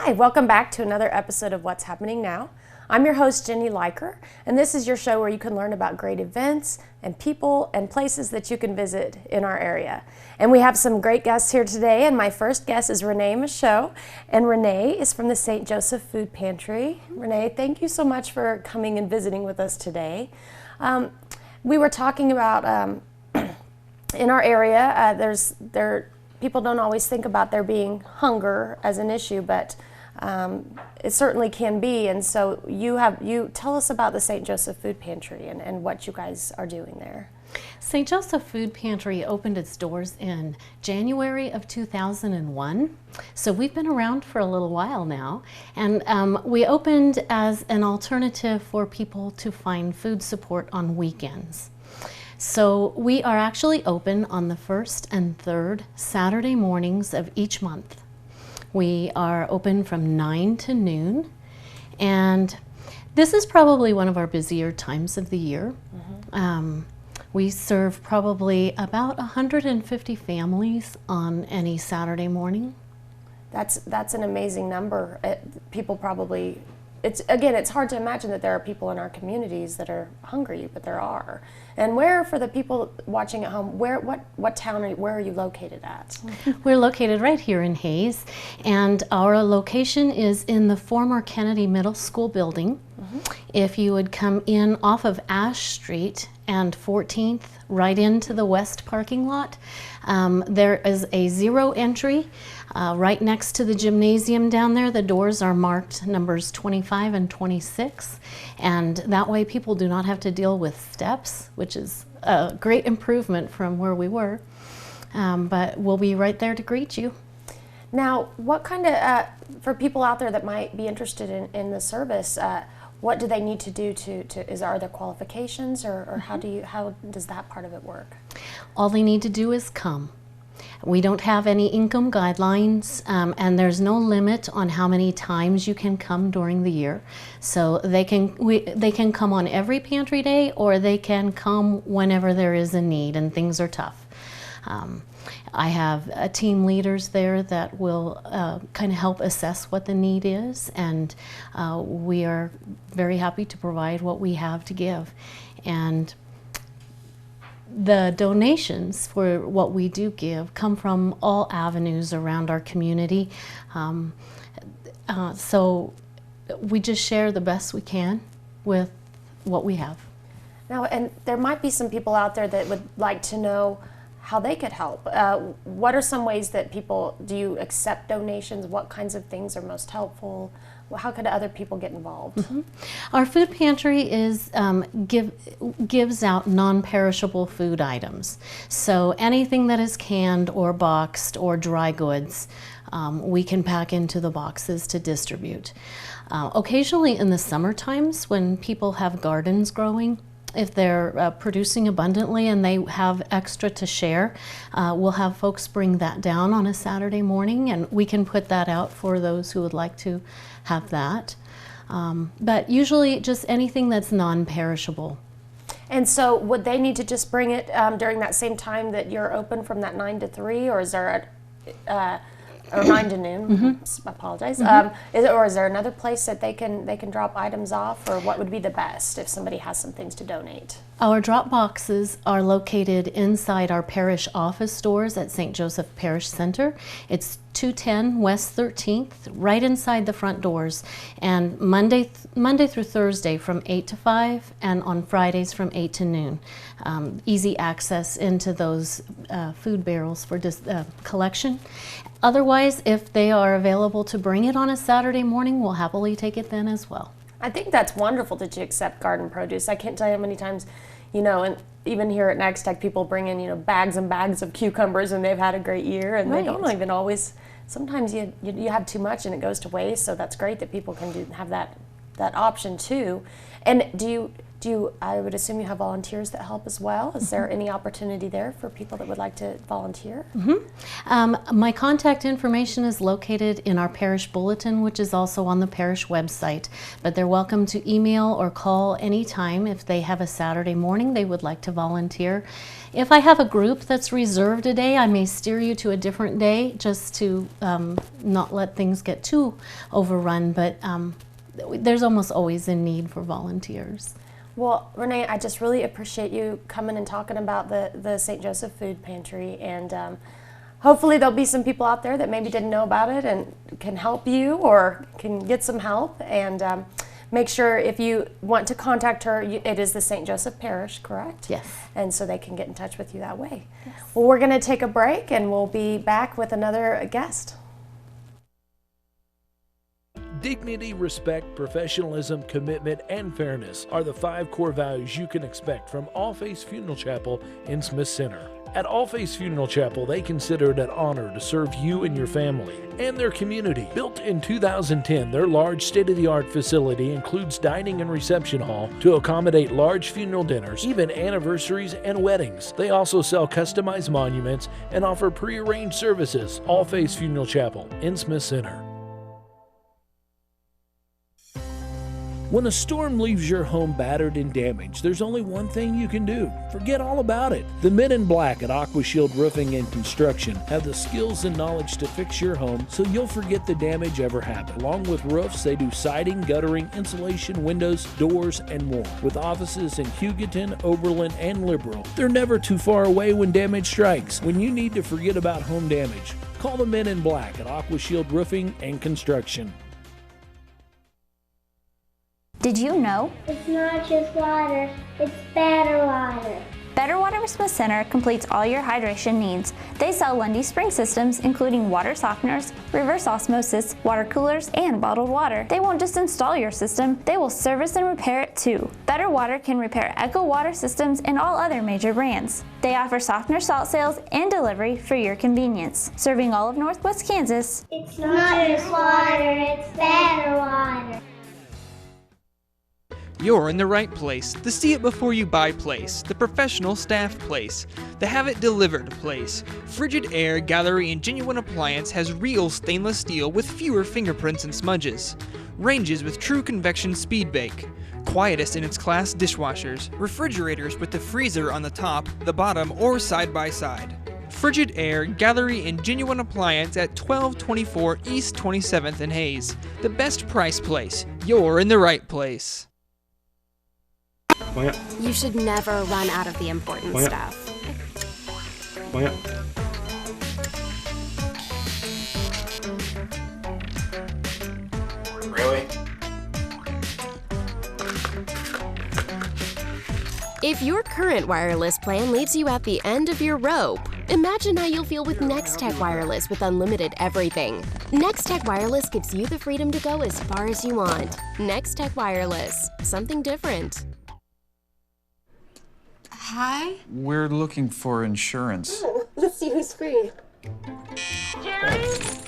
Hi, welcome back to another episode of What's Happening Now. I'm your host, Jenny Leiker, and this is your show where you can learn about great events and people and places that you can visit in our area. And we have some great guests here today, and my first guest is Renee Michaud, and Renee is from the St. Joseph Food Pantry. Renee, thank you so much for coming and visiting with us today. We were talking about in our area, people don't always think about there being hunger as an issue, but it certainly can be. And so you tell us about the St. Joseph Food Pantry and what you guys are doing there. St. Joseph Food Pantry opened its doors in January of 2001. So we've been around for a little while now. And we opened as an alternative for people to find food support on weekends. So we are actually open on the first and third Saturday mornings of each month. We are open from 9 to noon, and this is probably one of our busier times of the year. Mm-hmm. We serve probably about 150 families on any Saturday morning. That's an amazing number. People probably, it's hard to imagine that there are people in our communities that are hungry, but there are. And where, for the people watching at home, what town, where are you located at? We're located right here in Hayes, and our location is in the former Kennedy Middle School building. Mm-hmm. If you would come in off of Ash Street and 14th, right into the west parking lot, there is a zero entry right next to the gymnasium down there. The doors are marked numbers 25 and 26, and that way people do not have to deal with steps, which is a great improvement from where we were. But we'll be right there to greet you. Now, what kind of, for people out there that might be interested in the service, what do they need to do are there qualifications, or how does that part of it work? All they need to do is come. We don't have any income guidelines, and there's no limit on how many times you can come during the year. So they can come on every pantry day, or they can come whenever there is a need and things are tough. I have team leaders there that will kind of help assess what the need is, and we are very happy to provide what we have to give. And the donations for what we do give come from all avenues around our community. So we just share the best we can with what we have. Now, and there might be some people out there that would like to know how they could help. What are some ways that do you accept donations? What kinds of things are most helpful? How could other people get involved? Mm-hmm. Our food pantry is gives out non-perishable food items. So anything that is canned or boxed or dry goods, we can pack into the boxes to distribute. Occasionally in the summer times when people have gardens growing, if they're producing abundantly and they have extra to share, we'll have folks bring that down on a Saturday morning, and we can put that out for those who would like to have that. But usually just anything that's non-perishable. And so would they need to just bring it during that same time that you're open, from that 9 to 3, or is there or 9 to noon? Mm-hmm. I apologize. Mm-hmm. Or is there another place that they can drop items off, or what would be the best if somebody has some things to donate? Our drop boxes are located inside our parish office doors at St. Joseph Parish Center. It's 210 West 13th, right inside the front doors, and Monday through Thursday from 8 to 5, and on Fridays from 8 to noon. Easy access into those food barrels for collection. Otherwise, if they are available to bring it on a Saturday morning, we'll happily take it then as well. I think that's wonderful that you accept garden produce. I can't tell you how many times, and even here at NEXTECH, people bring in, bags and bags of cucumbers, and they've had a great year, and Right. They don't even always, sometimes you have too much and it goes to waste, so that's great that people can have that option too. And do I would assume you have volunteers that help as well. Is there any opportunity there for people that would like to volunteer? My contact information is located in our parish bulletin, which is also on the parish website. But they're welcome to email or call anytime if they have a Saturday morning they would like to volunteer. If I have a group that's reserved a day, I may steer you to a different day just to not let things get too overrun. But there's almost always a need for volunteers. Well, Renee, I just really appreciate you coming and talking about the St. Joseph Food Pantry, and hopefully there'll be some people out there that maybe didn't know about it and can help you or can get some help. And make sure if you want to contact her, it is the St. Joseph Parish, correct? Yes. And so they can get in touch with you that way. Yes. Well, we're going to take a break and we'll be back with another guest. Dignity, respect, professionalism, commitment, and fairness are the 5 core values you can expect from All Faiths Funeral Chapel in Smith Center. At All Faiths Funeral Chapel, they consider it an honor to serve you and your family and their community. Built in 2010, their large state-of-the-art facility includes dining and reception hall to accommodate large funeral dinners, even anniversaries and weddings. They also sell customized monuments and offer pre-arranged services. All Faiths Funeral Chapel in Smith Center. When a storm leaves your home battered and damaged, there's only one thing you can do. Forget all about it. The men in black at AQUA Shield Roofing and Construction have the skills and knowledge to fix your home so you'll forget the damage ever happened. Along with roofs, they do siding, guttering, insulation, windows, doors, and more. With offices in Hugoton, Oberlin, and Liberal, they're never too far away when damage strikes. When you need to forget about home damage, call the men in black at AQUA Shield Roofing and Construction. Did you know? It's not just water, it's better water. Better Water Smith Center completes all your hydration needs. They sell Lundy spring systems, including water softeners, reverse osmosis, water coolers, and bottled water. They won't just install your system, they will service and repair it too. Better Water can repair AQUA water systems and all other major brands. They offer softener salt sales and delivery for your convenience. Serving all of Northwest Kansas. It's not just water, it's better water. You're in the right place, the see it before you buy place, the professional staff place, the have it delivered place. Frigid Air Gallery and Genuine Appliance has real stainless steel with fewer fingerprints and smudges. Ranges with true convection speed bake. Quietest in its class dishwashers. Refrigerators with the freezer on the top, the bottom, or side by side. Frigid Air Gallery and Genuine Appliance at 1224 East 27th and Hayes. The best price place. You're in the right place. You should never run out of the important stuff. Really? If your current wireless plan leaves you at the end of your rope, imagine how you'll feel with NEXTECH Wireless with unlimited everything. NEXTECH Wireless gives you the freedom to go as far as you want. NEXTECH Wireless, something different. Hi? We're looking for insurance. Let's see who's free.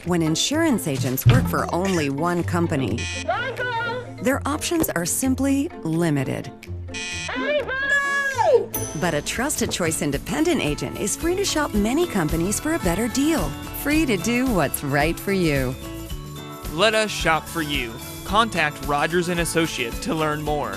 When insurance agents work for only one company, their options are simply limited. But a Trusted Choice independent agent is free to shop many companies for a better deal. Free to do what's right for you. Let us shop for you. Contact Rogers & Associates to learn more.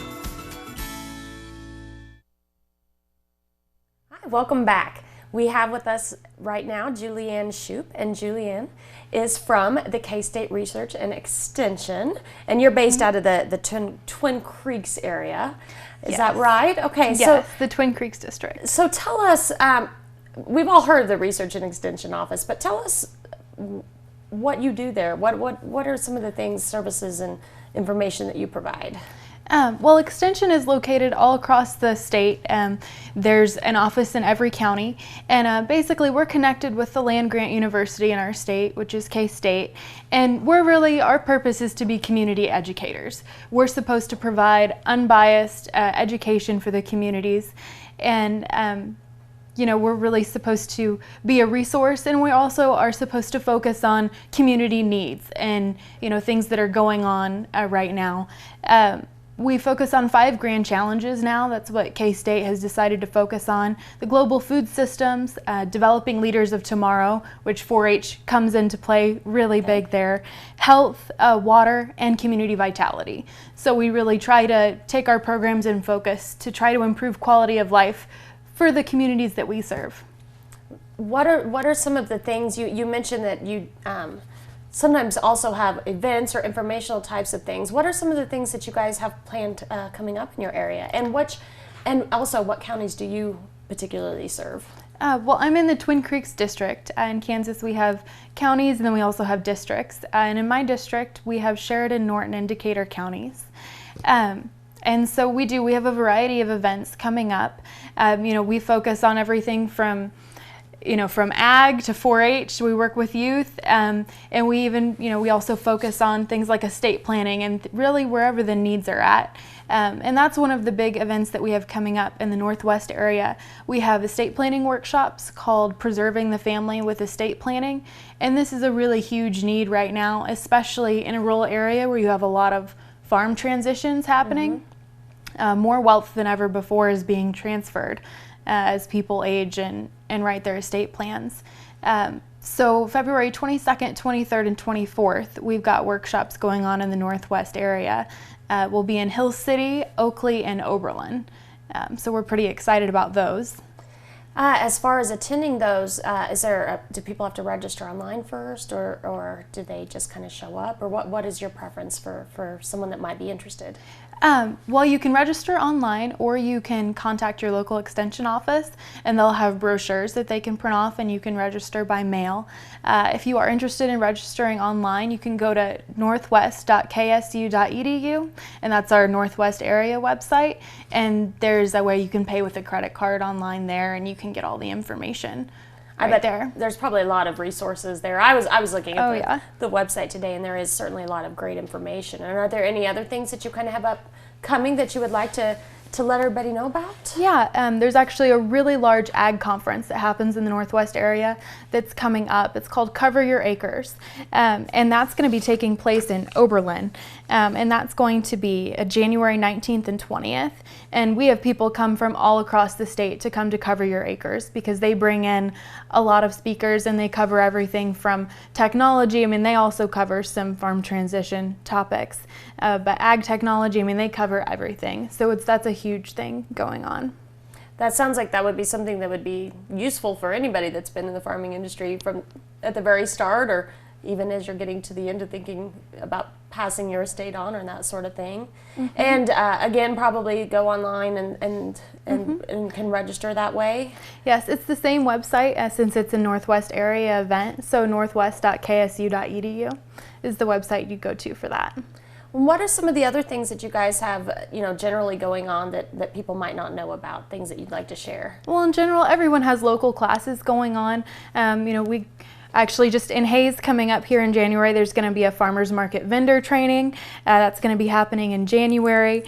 Welcome back. We have with us right now Julianne Schoup, and Julianne is from the K-State Research and Extension, and you're based out of the Twin Creeks area. Is that right? Okay. Yes, so the Twin Creeks district. So tell us, we've all heard of the Research and Extension Office, but tell us what you do there. What are some of the things, services, and information that you provide? Well, Extension is located all across the state. There's an office in every county, and basically we're connected with the land-grant university in our state, which is K-State, and our purpose is to be community educators. We're supposed to provide unbiased education for the communities, and we're really supposed to be a resource, and we also are supposed to focus on community needs and things that are going on right now. We focus on 5 grand challenges now. That's what K-State has decided to focus on. The global food systems, developing leaders of tomorrow, which 4-H comes into play really big there, health, water, and community vitality. So we really try to take our programs in focus to try to improve quality of life for the communities that we serve. What are some of the things, you mentioned that you sometimes also have events or informational types of things. What are some of the things that you guys have planned coming up in your area? And also what counties do you particularly serve? Well, I'm in the Twin Creeks district. In Kansas we have counties and then we also have districts. And in my district we have Sheridan, Norton, and Decatur counties. And so we have a variety of events coming up. We focus on everything from ag to 4-H. We work with youth, and we even, we also focus on things like estate planning and really wherever the needs are at. And that's one of the big events that we have coming up in the Northwest area. We have estate planning workshops called Preserving the Family with Estate Planning, and this is a really huge need right now, especially in a rural area where you have a lot of farm transitions happening. More wealth than ever before is being transferred as people age and write their estate plans. So February 22nd, 23rd, and 24th, we've got workshops going on in the Northwest area. We'll be in Hill City, Oakley, and Oberlin. So we're pretty excited about those. As far as attending those, do people have to register online first, or do they just kind of show up? Or what is your preference for someone that might be interested? Well, you can register online, or you can contact your local extension office and they'll have brochures that they can print off and you can register by mail. If you are interested in registering online, you can go to northwest.ksu.edu, and that's our Northwest area website, and there's a way you can pay with a credit card online there and you can get all the information. I bet there's probably a lot of resources there. I was looking at the website today, and there is certainly a lot of great information. And are there any other things that you kind of have upcoming that you would like to let everybody know about? Yeah, there's actually a really large ag conference that happens in the Northwest area that's coming up. It's called Cover Your Acres, and that's going to be taking place in Oberlin, and that's going to be January 19th and 20th. And we have people come from all across the state to come to Cover Your Acres because they bring in a lot of speakers and they cover everything from technology. I mean, they also cover some farm transition topics, but ag technology, I mean, they cover everything. So that's a huge thing going on. That sounds like that would be something that would be useful for anybody that's been in the farming industry from at the very start, or even as you're getting to the end of thinking about passing your estate on or that sort of thing. And again, probably go online and can register that way. Yes, it's the same website since it's a Northwest area event. So northwest.ksu.edu is the website you go to for that. What are some of the other things that you guys have, generally going on that people might not know about, things that you'd like to share? Well, in general, everyone has local classes going on. We actually just in Hayes coming up here in January, there's going to be a farmers market vendor training. That's going to be happening in January.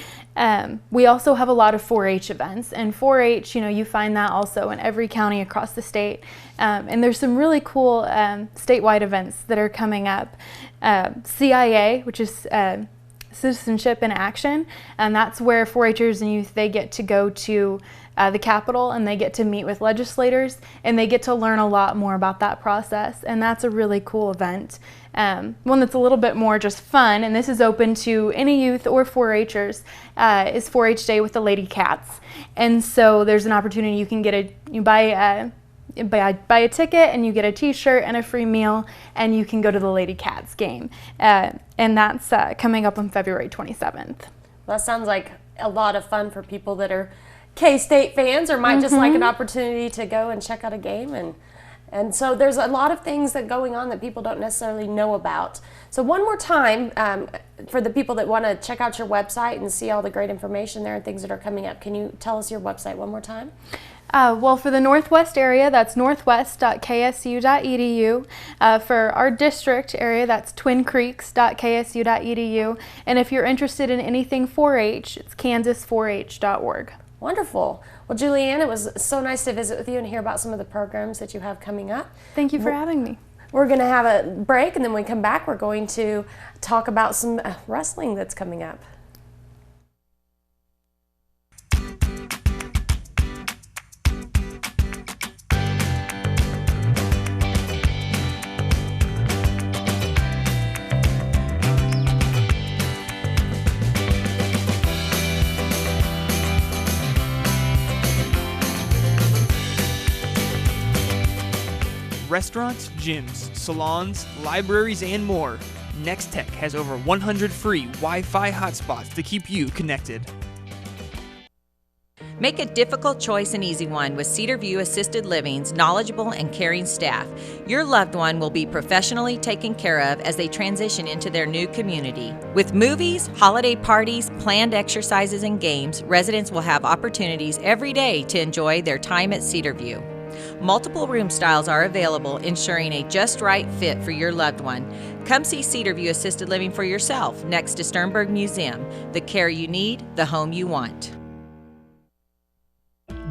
We also have a lot of 4-H events, and 4-H, you find that also in every county across the state. And there's some really cool statewide events that are coming up. CIA, which is Citizenship in Action, and that's where 4-Hers and youth, they get to go to the Capitol and they get to meet with legislators and they get to learn a lot more about that process, and that's a really cool event. One that's a little bit more just fun, and this is open to any youth or 4-Hers, is 4-H Day with the Lady Cats. And so there's an opportunity, you can buy a ticket and you get a t-shirt and a free meal, and you can go to the Lady Cats game. And that's coming up on February 27th. Well, that sounds like a lot of fun for people that are K-State fans or might just like an opportunity to go and check out a game. And so there's a lot of things that going on that people don't necessarily know about. So one more time, for the people that want to check out your website and see all the great information there and things that are coming up, can you tell us your website one more time? Well, for the Northwest area, that's northwest.ksu.edu. For our district area, that's twincreeks.ksu.edu. And if you're interested in anything 4-H, it's kansas4h.org. Wonderful. Well, Julianne, it was so nice to visit with you and hear about some of the programs that you have coming up. Thank you for having me. We're going to have a break, and then when we come back, we're going to talk about some wrestling that's coming up. restaurants, gyms, salons, libraries, and more, NEXTECH has over 100 free Wi-Fi hotspots to keep you connected. Make a difficult choice an easy one with Cedar View Assisted Living's knowledgeable and caring staff. Your loved one will be professionally taken care of as they transition into their new community. With movies, holiday parties, planned exercises, and games, residents will have opportunities every day to enjoy their time at Cedar View. Multiple room styles are available, ensuring a just right fit for your loved one. Come see Cedar View Assisted Living for yourself next to Sternberg Museum. The care you need, the home you want.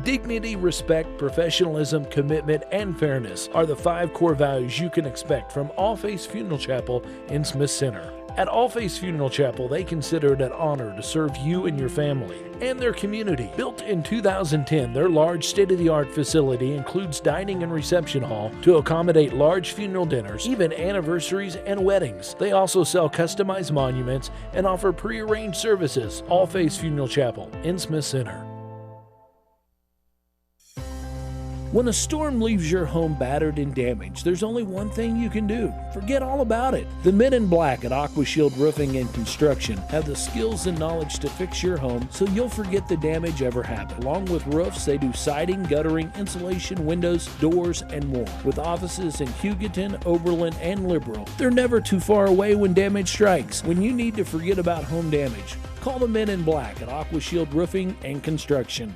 Dignity, respect, professionalism, commitment, and fairness are the 5 core values you can expect from All Faiths Funeral Chapel in Smith Center. At All Faiths Funeral Chapel, they consider it an honor to serve you and your family and their community. Built in 2010, their large state-of-the-art facility includes dining and reception hall to accommodate large funeral dinners, even anniversaries and weddings. They also sell customized monuments and offer pre-arranged services. All Faiths Funeral Chapel in Smith Center. When a storm leaves your home battered and damaged, there's only one thing you can do. Forget all about it. The men in black at AQUA Shield Roofing and Construction have the skills and knowledge to fix your home so you'll forget the damage ever happened. Along with roofs, they do siding, guttering, insulation, windows, doors, and more. With offices in Hugoton, Oberlin, and Liberal, they're never too far away when damage strikes. When you need to forget about home damage, call the men in black at AQUA Shield Roofing and Construction.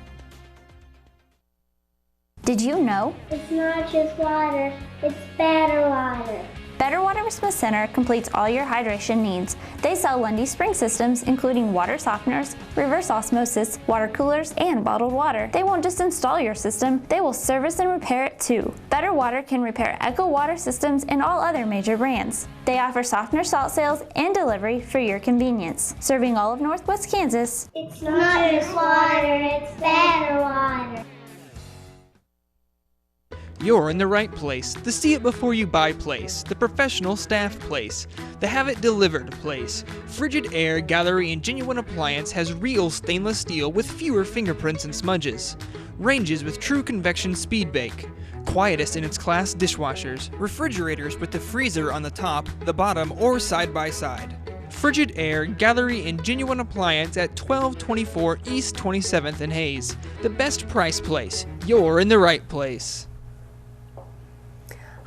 Did you know? It's not just water, it's better water. Better Water Smith Center completes all your hydration needs. They sell Lundy spring systems, including water softeners, reverse osmosis, water coolers, and bottled water. They won't just install your system, they will service and repair it too. Better Water can repair AQUA water systems and all other major brands. They offer softener salt sales and delivery for your convenience. Serving all of Northwest Kansas. It's not just water, it's better water. You're in the right place, the see it before you buy place, the professional staff place, the have it delivered place. Frigid Air Gallery and Genuine Appliance has real stainless steel with fewer fingerprints and smudges. Ranges with true convection speed bake. Quietest in its class dishwashers. Refrigerators with the freezer on the top, the bottom, or side by side. Frigid Air Gallery and Genuine Appliance at 1224 East 27th in Hayes. The best price place. You're in the right place.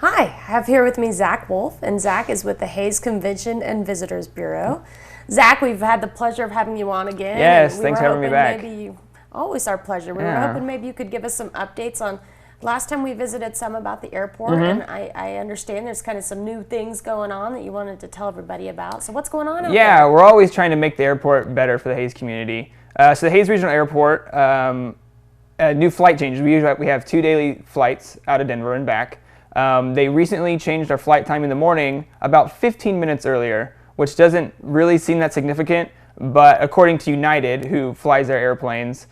Hi, I have here with me Zach Woolf, and Zach is with the Hayes Convention and Visitors Bureau. Zach, we've had the pleasure of having you on again. Yes, thanks for having me back. Always our pleasure. We were hoping maybe you could give us some updates on, last time we visited some about the airport, and I understand there's kind of some new things going on that you wanted to tell everybody about. So what's going on out there? Yeah, we're always trying to make the airport better for the Hayes community. So the Hayes Regional Airport, new flight changes. We have 2 daily flights out of Denver and back. They recently changed our flight time in the morning about 15 minutes earlier, which doesn't really seem that significant, but according to United, who flies their airplanes,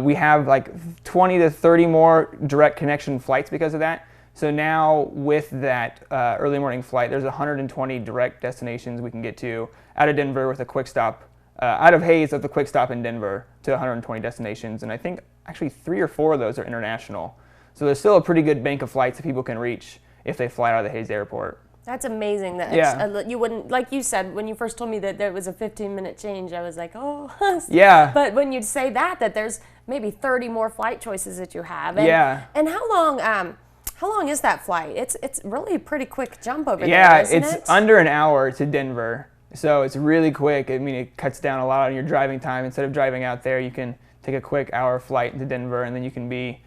we have like 20 to 30 more direct connection flights because of that. So now with that early morning flight, there's 120 direct destinations we can get to out of Denver with a quick stop, out of Hayes with a quick stop in Denver to 120 destinations, and I think actually 3 or 4 of those are international. So there's still a pretty good bank of flights that people can reach if they fly out of the Hayes Airport. That's amazing. That you wouldn't, like you said, when you first told me that there was a 15-minute change, I was like, oh. Yeah. But when you say that there's maybe 30 more flight choices that you have. And, yeah. And how long is that flight? It's really a pretty quick jump over there, isn't it? Yeah, it's under an hour to Denver. So it's really quick. I mean, it cuts down a lot on your driving time. Instead of driving out there, you can take a quick hour flight into Denver, and then you can be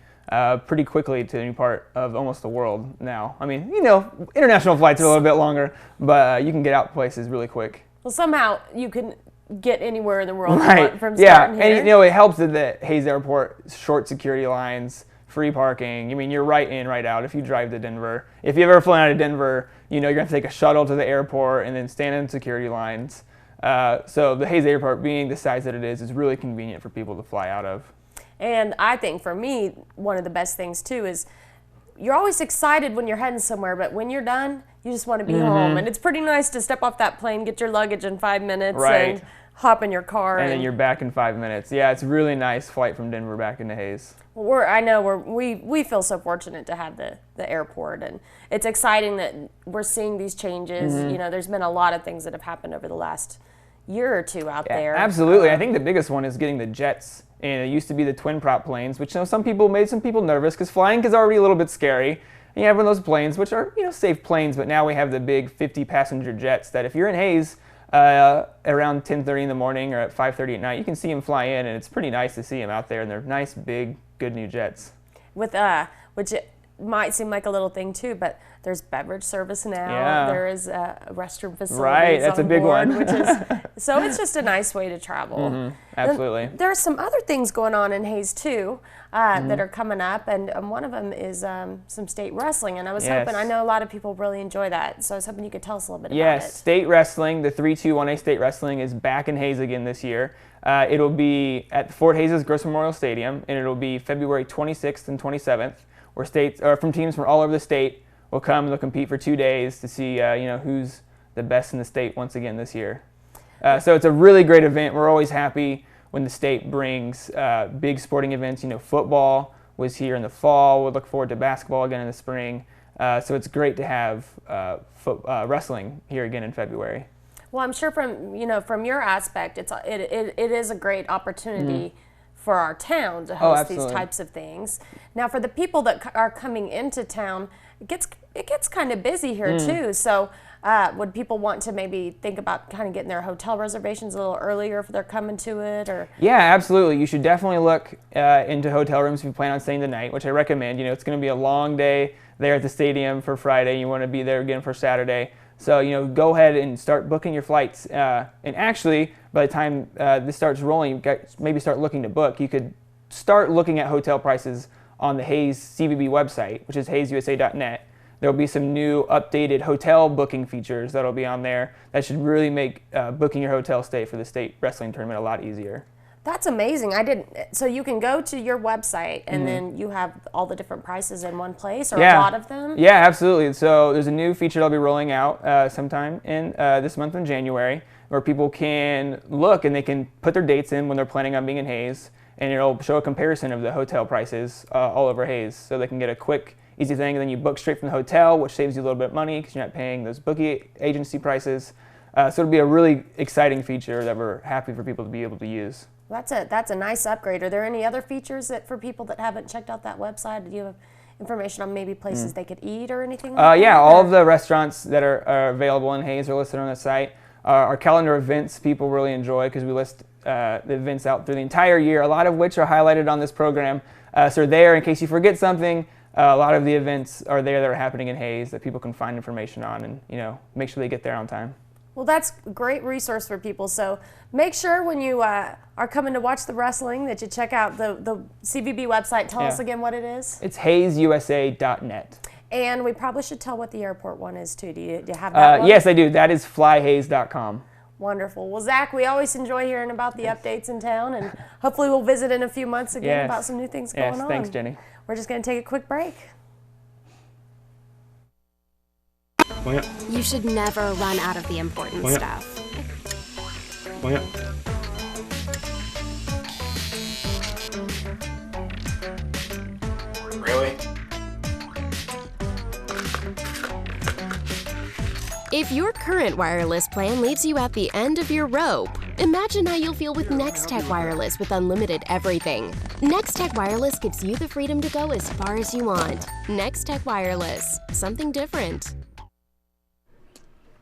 pretty quickly to a new part of almost the world now. I mean, international flights are a little bit longer, but you can get out places really quick. Well, somehow you can get anywhere in the world from starting here. And it helps that the Hayes Airport, short security lines, free parking. I mean, you're right in, right out if you drive to Denver. If you've ever flown out of Denver, you're going to have to take a shuttle to the airport and then stand in security lines. So the Hayes Airport, being the size that it is really convenient for people to fly out of. And I think for me, one of the best things too is you're always excited when you're heading somewhere, but when you're done, you just want to be home. And it's pretty nice to step off that plane, get your luggage in 5 minutes, and hop in your car. And then you're back in 5 minutes. Yeah, it's a really nice flight from Denver back into Hayes. Well, we feel so fortunate to have the airport, and it's exciting that we're seeing these changes. You know, there's been a lot of things that have happened over the last year or two out there. Absolutely. I think the biggest one is getting the jets. And it used to be the twin prop planes, which some people made some people nervous because flying is already a little bit scary. And you have one of those planes, which are safe planes, but now we have the big 50-passenger jets that if you're in Hayes around 10:30 in the morning or at 5:30 at night, you can see them fly in, and it's pretty nice to see them out there. And they're nice, big, good new jets. Which it might seem like a little thing too, but there's beverage service now. Yeah. There is restroom facilities. Right, that's on a big board, one. Which is so it's just a nice way to travel. Absolutely. And there are some other things going on in Hayes too that are coming up, and one of them is some state wrestling. And I was hoping, I know a lot of people really enjoy that, so I was hoping you could tell us a little bit about it. Yes, state wrestling, the 3-2-1A state wrestling is back in Hayes again this year. It'll be at Fort Hayes' Gross Memorial Stadium, and it'll be February 26th and 27th, where from teams from all over the state will come and they'll compete for 2 days to see who's the best in the state once again this year. So it's a really great event. We're always happy when the state brings big sporting events. Football was here in the fall. We'll look forward to basketball again in the spring. So it's great to have wrestling here again in February. Well, I'm sure from your aspect, it is a great opportunity for our town to host these types of things. Now, for the people that are coming into town, it gets kind of busy here too. So, would people want to maybe think about kind of getting their hotel reservations a little earlier if they're coming to it, or? Yeah, absolutely. You should definitely look into hotel rooms if you plan on staying the night, which I recommend. It's going to be a long day there at the stadium for Friday. You want to be there again for Saturday. So, go ahead and start booking your flights. And actually, by the time this starts rolling, maybe start looking to book. You could start looking at hotel prices on the Hayes CVB website, which is hayesusa.net. There will be some new updated hotel booking features that will be on there that should really make booking your hotel stay for the state wrestling tournament a lot easier. That's amazing. So you can go to your website and then you have all the different prices in one place, or a lot of them? Yeah, absolutely. So there's a new feature that'll be rolling out sometime in this month in January, where people can look and they can put their dates in when they're planning on being in Hayes, and it'll show a comparison of the hotel prices all over Hayes, so they can get a quick, easy thing, and then you book straight from the hotel, which saves you a little bit of money because you're not paying those booking agency prices. So it'll be a really exciting feature that we're happy for people to be able to use. That's a nice upgrade. Are there any other features that for people that haven't checked out that website? Do you have information on maybe places they could eat or anything like that? Yeah, all of the restaurants that are available in Hayes are listed on the site. Our calendar events people really enjoy because we list the events out through the entire year, a lot of which are highlighted on this program. So there, in case you forget something, a lot of the events are there that are happening in Hayes that people can find information on and make sure they get there on time. Well, that's a great resource for people. So make sure when you are coming to watch the wrestling that you check out the CVB website. Tell us again what it is. It's hayesusa.net. And we probably should tell what the airport one is too. Do you have that one? Yes, I do. That is flyhays.com. Wonderful. Well, Zach, we always enjoy hearing about the updates in town, and hopefully we'll visit in a few months again about some new things going on. Thanks, Jenny. We're just going to take a quick break. You should never run out of the important stuff. Really? If your current wireless plan leaves you at the end of your rope, imagine how you'll feel with NEXTECH Wireless with unlimited everything. NEXTECH Wireless gives you the freedom to go as far as you want. NEXTECH Wireless, something different.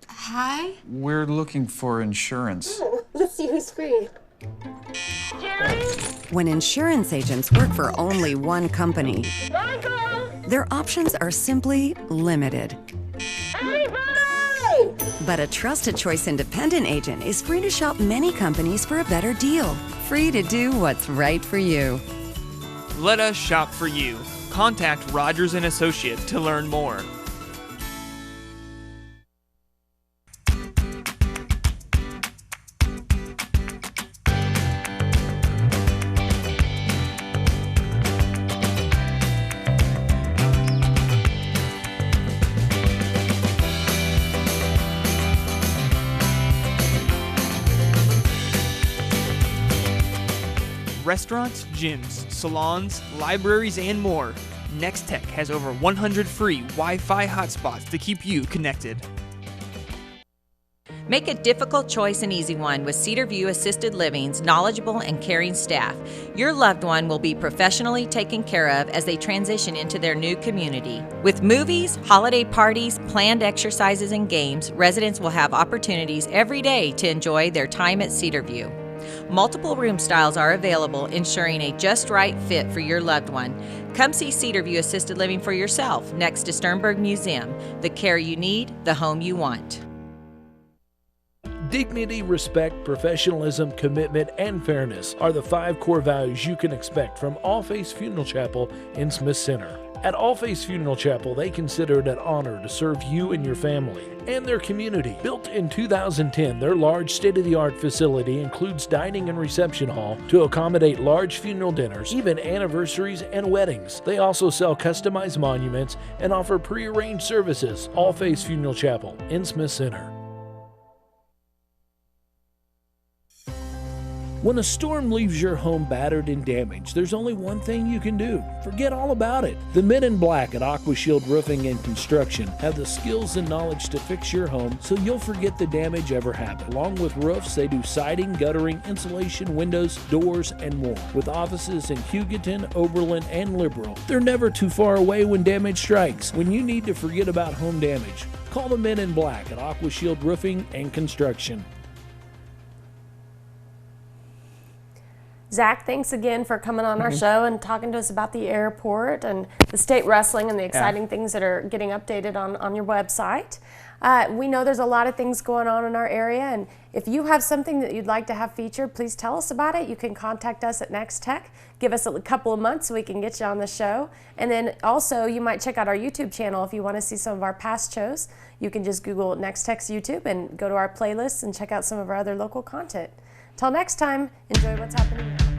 Hi? We're looking for insurance. Let's see who's free. When insurance agents work for only one company, their options are simply limited. But a trusted choice independent agent is free to shop many companies for a better deal. Free to do what's right for you. Let us shop for you. Contact Rogers & Associates to learn more. restaurants, gyms, salons, libraries, and more, NEXTECH has over 100 free Wi-Fi hotspots to keep you connected. Make a difficult choice an easy one with Cedar View Assisted Living's knowledgeable and caring staff. Your loved one will be professionally taken care of as they transition into their new community. With movies, holiday parties, planned exercises, and games, residents will have opportunities every day to enjoy their time at Cedar View. Multiple room styles are available, ensuring a just right fit for your loved one. Come see Cedar View Assisted Living for yourself next to Sternberg Museum. The care you need, the home you want. Dignity, respect, professionalism, commitment, and fairness are the 5 core values you can expect from All Faiths Funeral Chapel in Smith Center. At All Faiths Funeral Chapel, they consider it an honor to serve you and your family and their community. Built in 2010, their large state-of-the-art facility includes dining and reception hall to accommodate large funeral dinners, even anniversaries and weddings. They also sell customized monuments and offer pre-arranged services. All Faiths Funeral Chapel in Smith Center. When a storm leaves your home battered and damaged, there's only one thing you can do. Forget all about it. The men in black at AQUA Shield Roofing and Construction have the skills and knowledge to fix your home so you'll forget the damage ever happened. Along with roofs, they do siding, guttering, insulation, windows, doors, and more. With offices in Hugoton, Oberlin, and Liberal, they're never too far away when damage strikes. When you need to forget about home damage, call the men in black at AQUA Shield Roofing and Construction. Zach, thanks again for coming on our show and talking to us about the airport and the state wrestling and the exciting things that are getting updated on your website. We know there's a lot of things going on in our area, and if you have something that you'd like to have featured, please tell us about it. You can contact us at NEXTECH. Give us a couple of months so we can get you on the show. And then also you might check out our YouTube channel if you want to see some of our past shows. You can just Google NEXTECH's YouTube and go to our playlists and check out some of our other local content. Till next time, enjoy what's happening now.